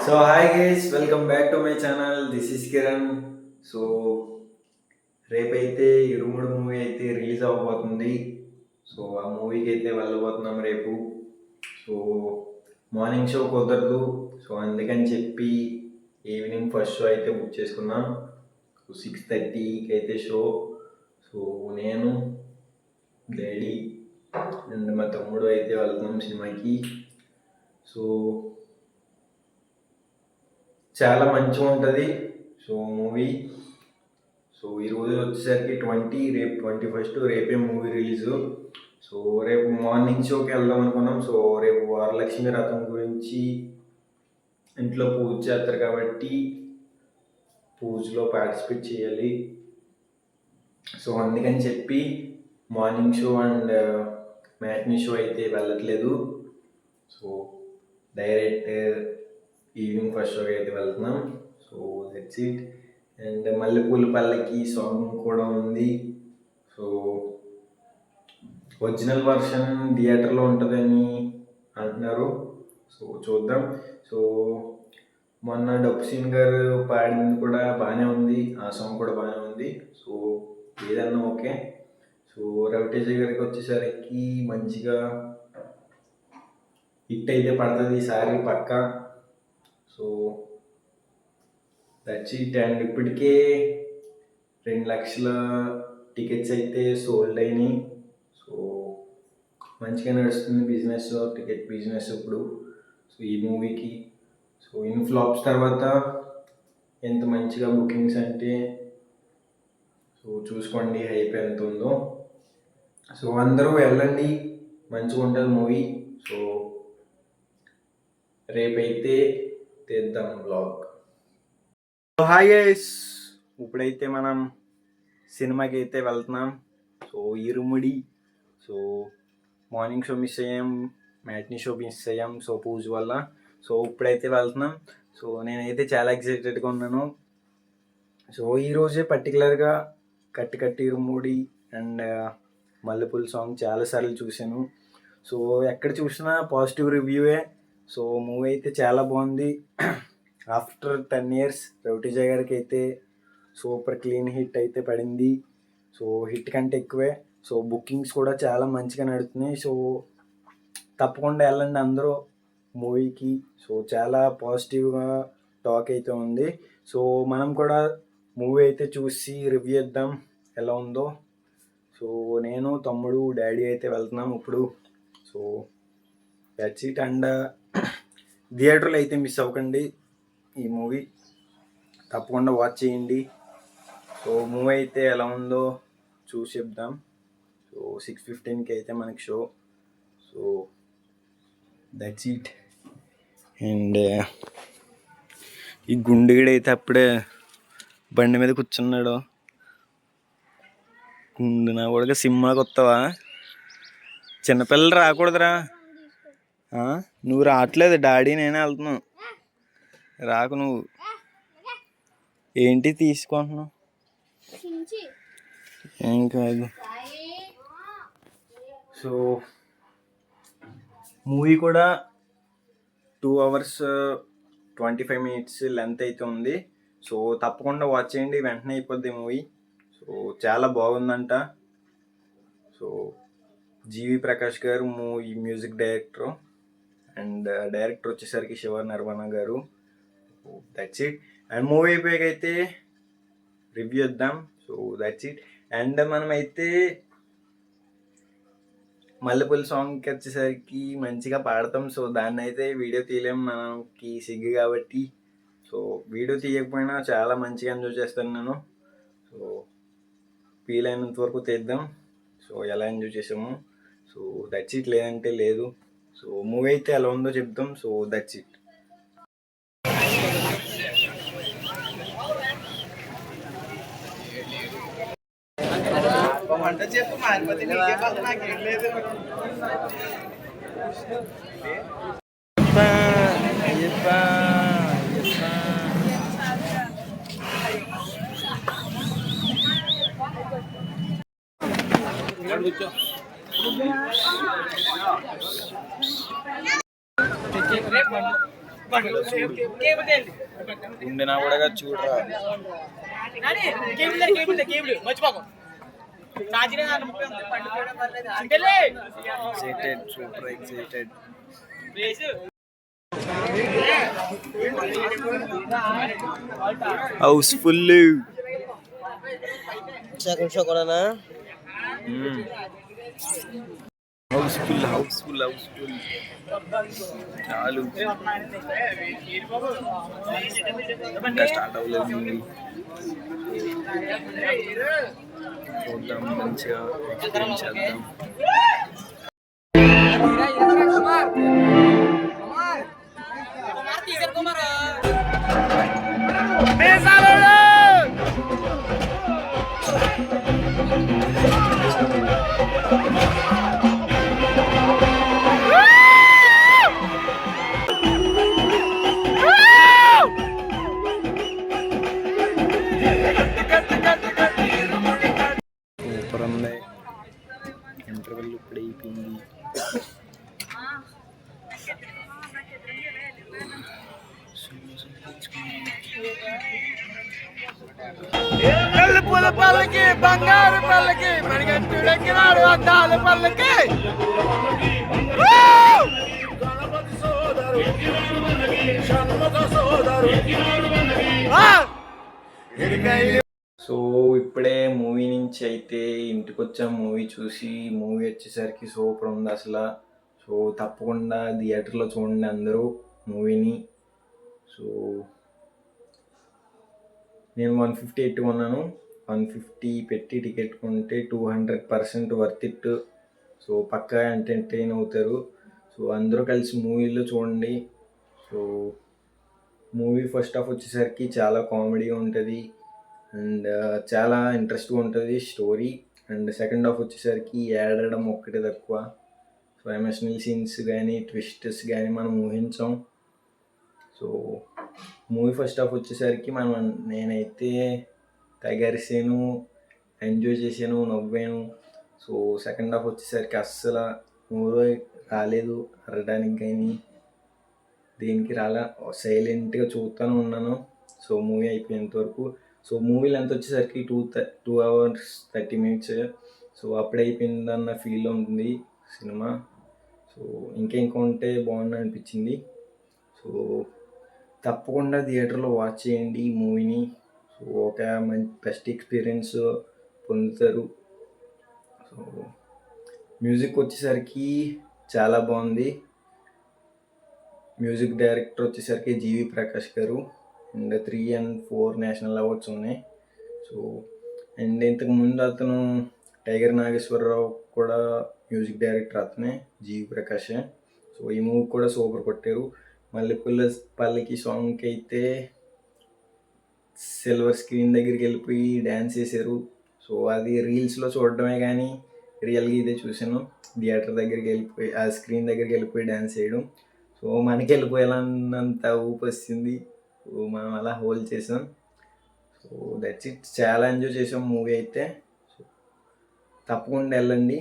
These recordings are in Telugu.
So hi guys, welcome back to my channel. This is Kiran. So రేపైతే ఇరుముడు మూవీ అయితే రిలీజ్ అవ్వబోతుంది. సో ఆ మూవీకి అయితే వెళ్ళబోతున్నాం రేపు. సో మార్నింగ్ షో కుదరదు. సో అందుకని చెప్పి ఈవినింగ్ ఫస్ట్ షో అయితే బుక్ చేసుకున్నాం. సో 6:30కి అయితే షో. సో నేను, డాడీ అండ్ మా తమ్ముడు అయితే వెళ్తున్నాం సినిమాకి. సో చాలా మంచిగా ఉంటుంది సో మూవీ. సో ఈరోజు వచ్చేసరికి 20, రేపు 21, రేపే మూవీ రిలీజు. సో రేపు మార్నింగ్ షోకి వెళ్దాం అనుకున్నాం. సో రేపు వరలక్ష్మి రథం గురించి ఇంట్లో పూజ చేస్తారు కాబట్టి పూజలో పార్టిసిపేట్ చేయాలి. సో అందుకని చెప్పి morning show and matinee show అయితే వెళ్ళట్లేదు. సో డైరెక్ట్ ఈవినింగ్ ఫస్ట్ షోకి అయితే వెళ్తున్నాం. So that's it. అండ్ మల్లెపూల పల్లకి సాంగ్ కూడా ఉంది. సో ఒరిజినల్ వర్షన్ థియేటర్లో ఉంటుందని అంటున్నారు. సో చూద్దాం. సో మొన్న డబ్బు సింగ్ గారు పాడింది కూడా బాగానే ఉంది, ఆ సాంగ్ కూడా బాగానే ఉంది. సో ఏదన్నా ఓకే. సో రవితేజ గారికి వచ్చేసరికి మంచిగా హిట్ అయితే పడుతుంది ఈసారి పక్కా. So that's it. అండ్ ఇప్పటికే 2 లక్షల టికెట్స్ అయితే సోల్డ్ అయినాయి. సో మంచిగా నడుస్తుంది బిజినెస్, టికెట్ బిజినెస్ ఇప్పుడు. సో ఈ మూవీకి సో ఇన్ ఫ్లాప్స్ తర్వాత ఎంత మంచిగా బుకింగ్స్ అంటే సో చూసుకోండి హైప్ ఎంత ఉందో. సో అందరూ వెళ్ళండి, మంచిగా ఉంటుంది మూవీ. సో రేపైతే తీద్దాం బ్లాగ్. సో హాయ్ గైస్, ఇప్పుడైతే మనం సినిమాకి అయితే వెళ్తున్నాం. సో ఇరుముడి. సో మార్నింగ్ షో మిస్ అయ్యాం, మ్యాట్నీ షో మిస్ అయ్యాం సో పూజ వల్ల. సో ఇప్పుడైతే వెళ్తున్నాం. సో నేనైతే చాలా ఎక్సైటెడ్గా ఉన్నాను. సో ఈరోజే పర్టికులర్గా కట్టి కట్టి ఇరుముడి అండ్ మల్లెపూల సాంగ్ చాలాసార్లు చూశాను. సో ఎక్కడ చూసినా పాజిటివ్ రివ్యూవే. సో మూవీ అయితే చాలా బాగుంది. ఆఫ్టర్ 10 years రవితేజ గారికి అయితే సూపర్ క్లీన్ హిట్ అయితే పడింది. సో హిట్ కంటే ఎక్కువే. సో బుకింగ్స్ కూడా చాలా మంచిగా నడుస్తున్నాయి. సో తప్పకుండా వెళ్ళండి అందరూ మూవీకి. సో చాలా పాజిటివ్గా టాక్ అయితే ఉంది. సో మనం కూడా మూవీ అయితే చూసి రివ్యూ ఇద్దాం ఎలా ఉందో. సో నేను, తమ్ముడు, డాడీ అయితే వెళ్తున్నాం ఇప్పుడు. So that's it. అండ్ థియేటర్లో అయితే మిస్ అవ్వకండి ఈ మూవీ, తప్పకుండా వాచ్ చేయండి. సో మూవీ అయితే ఎలా ఉందో చూసి చెప్దాం. సో 6:15కి అయితే మనకి show. So that's it. And ఈ గుండెగడైతే అప్పుడే బండి మీద కూర్చున్నాడు. గుండు నా కూడా సినిమాకి వస్తావా? చిన్నపిల్లలు రాకూడదురా. నువ్వు రావట్లేదు, డాడీ నేనే వెళ్తున్నావు. రాకు నువ్వు. ఏంటి తీసుకుంటున్నావు? ఏం కాదు. సో మూవీ కూడా 2 hours 25 minutes లెంత్ అయితే ఉంది. సో తప్పకుండా వాచ్ చేయండి, వెంటనే అయిపోద్ది మూవీ. సో చాలా బాగుందంట. సో జీవి ప్రకాష్ గారు movie music director, and director వచ్చేసరికి శివ నర్వాణ గారు. That's it. అండ్ మూవీ అయిపోయాక అయితే రివ్యూ ఇద్దాం. So that's it. అండ్ మనమైతే మల్లెపూల సాంగ్కి వచ్చేసరికి మంచిగా పాడతాం. సో దాన్ని అయితే వీడియో తీయలేం, మనకి సిగ్గు కాబట్టి. సో వీడియో తీయకపోయినా చాలా మంచిగా ఎంజాయ్ చేస్తాను నేను. సో వీలైనంత వరకు తీద్దాం. సో ఎలా ఎంజాయ్ చేసాము. So that's it. లేదంటే లేదు. సో మూవీ అయితే ఎలా ఉందో చెప్తాం. So that's it. వంట చెప్పు మారిపోతే నీకే బాధ, నాకేం లేదు. ఉండినా కూడా చూడరా. Excited, super excited. House full. House full house full house full. చాలు, ఇంకా స్టార్ట్ అవ్వలేదు మూవీ. చూద్దాం, మంచిగా ఎక్స్పీరియన్స్ చేద్దాం. సూపర్ ఉంది. ఇంటర్వెల్ ఇప్పుడు అయిపోయింది. పల్లకి బంగారు పల్లకి మణిగంటుడెక్కినాడు అద్దాల పల్లకి. సో ఇప్పుడే మూవీ నుంచి అయితే ఇంటికి వచ్చాం. మూవీ చూసి, మూవీ వచ్చేసరికి సూపర్ ఉంది అసలు. సో తప్పకుండా థియేటర్లో చూడండి అందరూ మూవీని. సో నేను 150 కొన్నాను. 150 పెట్టి టికెట్ కొంటే 200% వర్త్ ఇట్. సో పక్కా ఎంటర్టైన్ అవుతారు. సో అందరూ కలిసి మూవీలో చూడండి. సో మూవీ ఫస్ట్ హాఫ్ వచ్చేసరికి చాలా కామెడీ ఉంటుంది అండ్ చాలా ఇంట్రెస్ట్గా ఉంటుంది స్టోరీ. అండ్ సెకండ్ హాఫ్ వచ్చేసరికి ఏడడం ఒక్కటే తక్కువ. సో ఎమోషనల్ సీన్స్ కానీ ట్విస్టర్స్ కానీ మనం ఊహించాం. సో మూవీ ఫస్ట్ హాఫ్ వచ్చేసరికి నేనైతే తెగరిసాను, ఎంజాయ్ చేశాను, నవ్వాను. సో సెకండ్ హాఫ్ వచ్చేసరికి అస్సలు మూవీ రాలేదు అరడానికి కానీ దేనికి రాలే. సైలెంట్గా చూస్తూనే ఉన్నాను సో మూవీ అయిపోయేంత వరకు. సో మూవీ లెంత్ వచ్చేసరికి 2 hours 30 minutes. సో అప్పుడే అయిపోయిందన్న ఫీల్ ఉంది సినిమా. సో ఇంకా ఉంటే బాగుంది అనిపించింది. సో తప్పకుండా థియేటర్లో వాచ్ చేయండి ఈ మూవీని. సో ఒక మంచి బెస్ట్ ఎక్స్పీరియన్స్ పొందుతారు. సో మ్యూజిక్ వచ్చేసరికి చాలా బాగుంది. మ్యూజిక్ డైరెక్టర్ వచ్చేసరికి జీవి ప్రకాష్ గారు. అండ్ 3 and 4 నేషనల్ అవార్డ్స్ ఉన్నాయి. సో అండ్ ఇంతకుముందు అతను టైగర్ నాగేశ్వరరావు కూడా మ్యూజిక్ డైరెక్టర్, అతనే జీవి ప్రకాష్. సో ఈ మూవీ కూడా సూపర్ కొట్టారు. మల్లెపూల పల్లకి సాంగ్కి అయితే సిల్వర్ స్క్రీన్ దగ్గరికి వెళ్ళిపోయి డ్యాన్స్ చేశారు. సో అది రీల్స్లో చూడడమే కానీ రియల్గా ఇదే చూశాను. థియేటర్ దగ్గరికి వెళ్ళిపోయి ఆ స్క్రీన్ దగ్గరికి వెళ్ళిపోయి డ్యాన్స్ చేయడం. సో మనకి వెళ్ళిపోయాలన్నంత ఊపు వస్తుంది. సో మనం అలా హోల్డ్ చేసాం. So that's it. చాలా ఎంజాయ్ చేసాం మూవీ అయితే. సో తప్పకుండా వెళ్ళండి.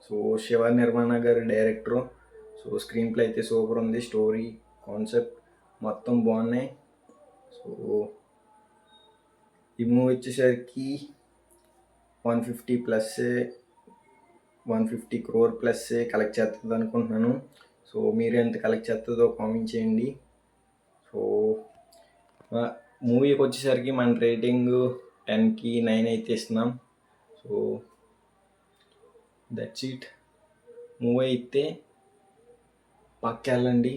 సో శివ నిర్మాణ గారు డైరెక్టరు. సో స్క్రీన్ ప్లే అయితే సూపర్ ఉంది. స్టోరీ, కాన్సెప్ట్ మొత్తం బాగున్నాయి. సో ఈ మూవీ వచ్చేసరికి 150 crore ప్లస్ కలెక్ట్ చేస్తుంది అనుకుంటున్నాను. సో మీరు ఎంత కలెక్ట్ చేస్తుందో కామెంట్ చేయండి. సో మూవీకి వచ్చేసరికి మన రేటింగ్ 10కి 9 అయితే ఇస్తున్నాం. So that's it. మూవీ అయితే పక్క వెళ్ళండి.